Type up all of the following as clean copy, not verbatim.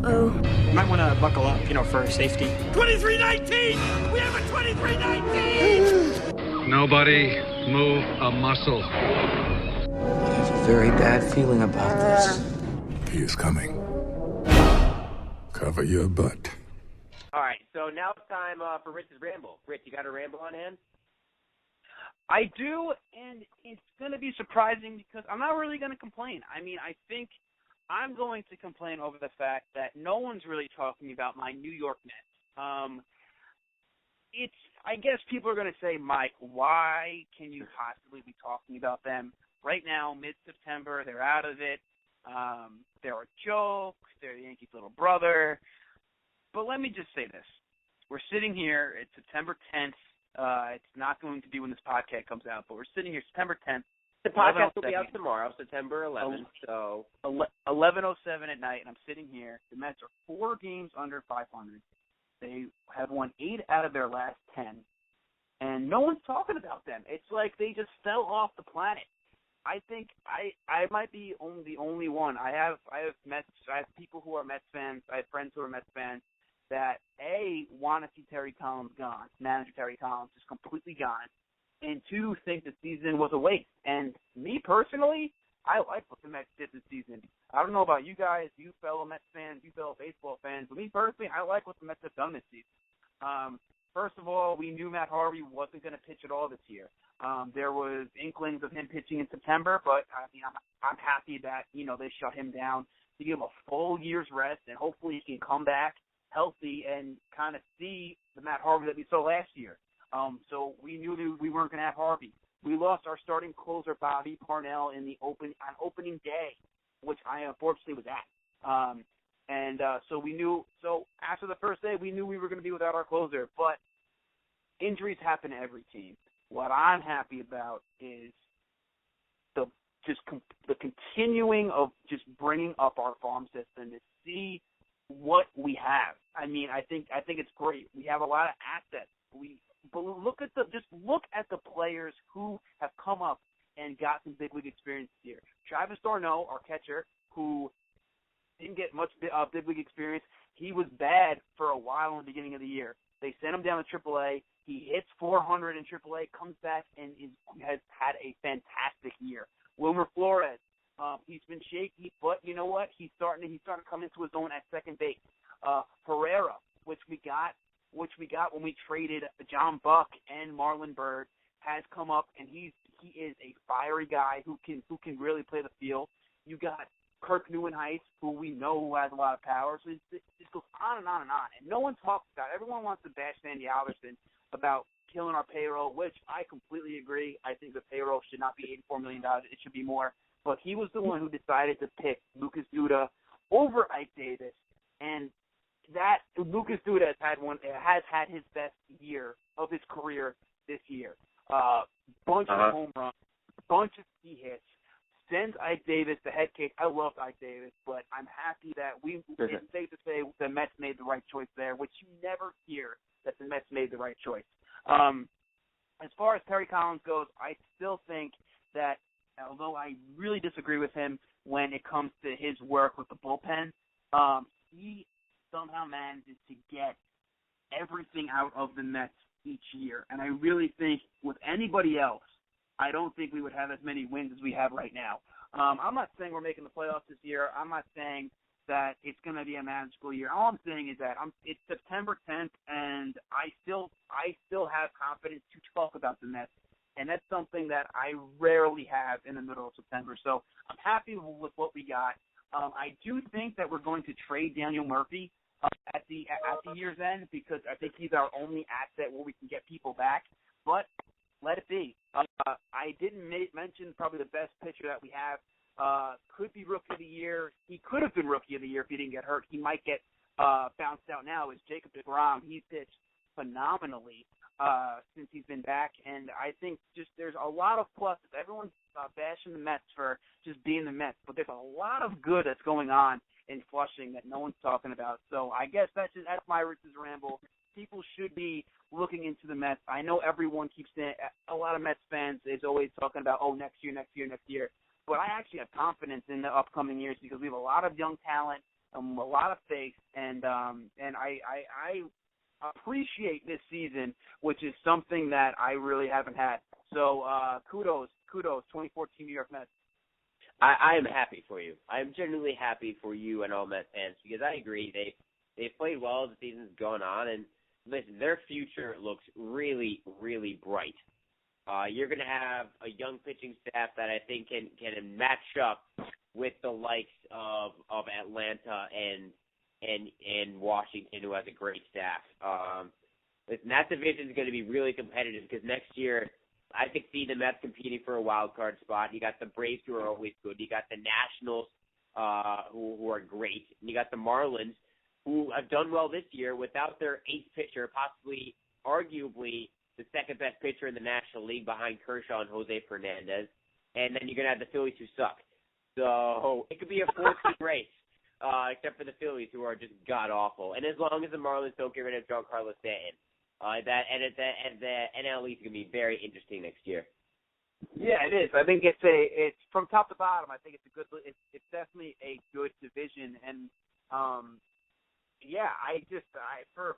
Uh-oh. You might want to buckle up, for safety. 2319! We have a 2319! Nobody move a muscle. I have a very bad feeling about this. He is coming. Cover your butt. All right, so now it's time for Ritz's Ramble. Ritz, you got a ramble on hand? I do, and it's going to be surprising because I'm not really going to complain. I mean, I think I'm going to complain over the fact that no one's really talking about my New York Mets. I guess people are going to say, Mike, why can you possibly be talking about them right now, mid-September? They're out of it. They're a joke. They're the Yankees' little brother. But let me just say this. We're sitting here. It's September 10th. It's not going to be when this podcast comes out, but we're sitting here September 10th. The podcast will be out tomorrow, September 11th. So 11:07 at night, and I'm sitting here. The Mets are 4 games under 500. They have won 8 out of their last 10, and no one's talking about them. It's like they just fell off the planet. I think I might be the only one. I have Mets. I have people who are Mets fans. I have friends who are Mets fans that want to see Terry Collins gone, manager Terry Collins is completely gone, and 2 think the season was a waste. And me personally, I like what the Mets did this season. I don't know about you guys, you fellow Mets fans, you fellow baseball fans, but me personally, I like what the Mets have done this season. First of all, we knew Matt Harvey wasn't going to pitch at all this year. There was inklings of him pitching in September, but I mean, I'm happy that they shut him down to give him a full year's rest, and hopefully he can come back healthy and kind of see the Matt Harvey that we saw last year. So we knew that we weren't going to have Harvey. We lost our starting closer, Bobby Parnell, on opening day, which I unfortunately was at. So we knew. So after the first day, we knew we were going to be without our closer. But injuries happen to every team. What I'm happy about is the continuing of just bringing up our farm system to see what we have. I mean, I think it's great. We have a lot of assets. But look at the players who have come up and got some big league experience here. Travis d'Arnaud, our catcher, who didn't get much big league experience, he was bad for a while in the beginning of the year. They sent him down to AAA. He hits 400 in AAA, comes back, and has had a fantastic year. Wilmer Flores, he's been shaky, but you know what? He's starting to come into his own at second base. Herrera, which we got when we traded John Buck and Marlon Byrd, has come up, and he is a fiery guy who can really play the field. You got Kirk Neuenhuis, who we know has a lot of power. So this goes on and on and on. And no one talks about it. Everyone wants to bash Sandy Alderson about killing our payroll, which I completely agree. I think the payroll should not be $84 million. It should be more. But he was the one who decided to pick Lucas Duda over Ike Davis. And that Lucas Duda has had his best year of his career this year. Bunch of home runs, bunch of key hits. Sends Ike Davis the head case. I love Ike Davis, but I'm happy that it's safe to say the Mets made the right choice there, which you never hear that the Mets made the right choice. As far as Terry Collins goes, I still think that although I really disagree with him when it comes to his work with the bullpen, he somehow manages to get everything out of the Mets each year. And I really think with anybody else, I don't think we would have as many wins as we have right now. I'm not saying we're making the playoffs this year. I'm not saying that it's going to be a magical year. All I'm saying is that it's September 10th, and I still have confidence to talk about the Mets, and that's something that I rarely have in the middle of September. So I'm happy with what we got. I do think that we're going to trade Daniel Murphy at the year's end because I think he's our only asset where we can get people back. But let it be. I didn't mention probably the best pitcher that we have. Could be Rookie of the Year. He could have been Rookie of the Year if he didn't get hurt. He might get bounced out now. Is Jacob deGrom. He's pitched phenomenally since he's been back, and I think just there's a lot of pluses. Everyone's bashing the Mets for just being the Mets, but there's a lot of good that's going on in Flushing that no one's talking about. So I guess that's my Ritz's Ramble. People should be looking into the Mets. I know everyone keeps saying, a lot of Mets fans is always talking about, next year. But I actually have confidence in the upcoming years because we have a lot of young talent. a lot of faith, and I appreciate this season, which is something that I really haven't had. So kudos, 2014 New York Mets. I am happy for you. I'm genuinely happy for you and all Mets fans because I agree they've played well as the season's gone on, and listen, their future looks really, really bright. You're going to have a young pitching staff that I think can match up with the likes of Atlanta and Washington, who has a great staff. Listen, that division is going to be really competitive because next year I could see the Mets competing for a wild card spot. You got the Braves, who are always good. You got the Nationals, who are great. And you got the Marlins, who have done well this year without their eighth pitcher, possibly, arguably, the second-best pitcher in the National League behind Kershaw and Jose Fernandez. And then you're going to have the Phillies, who suck. So it could be a 4-team race, except for the Phillies, who are just god-awful. And as long as the Marlins don't get rid of Giancarlo Stanton, the NL East is going to be very interesting next year. Yeah, it is. I think it's from top to bottom. I think it's definitely a good division, and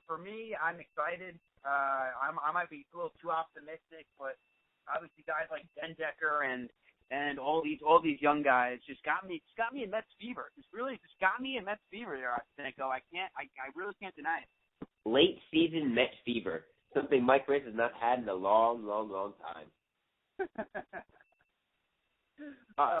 for me, I'm excited. I might be a little too optimistic, but obviously guys like Dendecker and all these young guys just got me in Mets fever. Just got me in Mets fever there, Cinco. I really can't deny it. Late season Mets fever, something Mike Ritz has not had in a long, long, long time.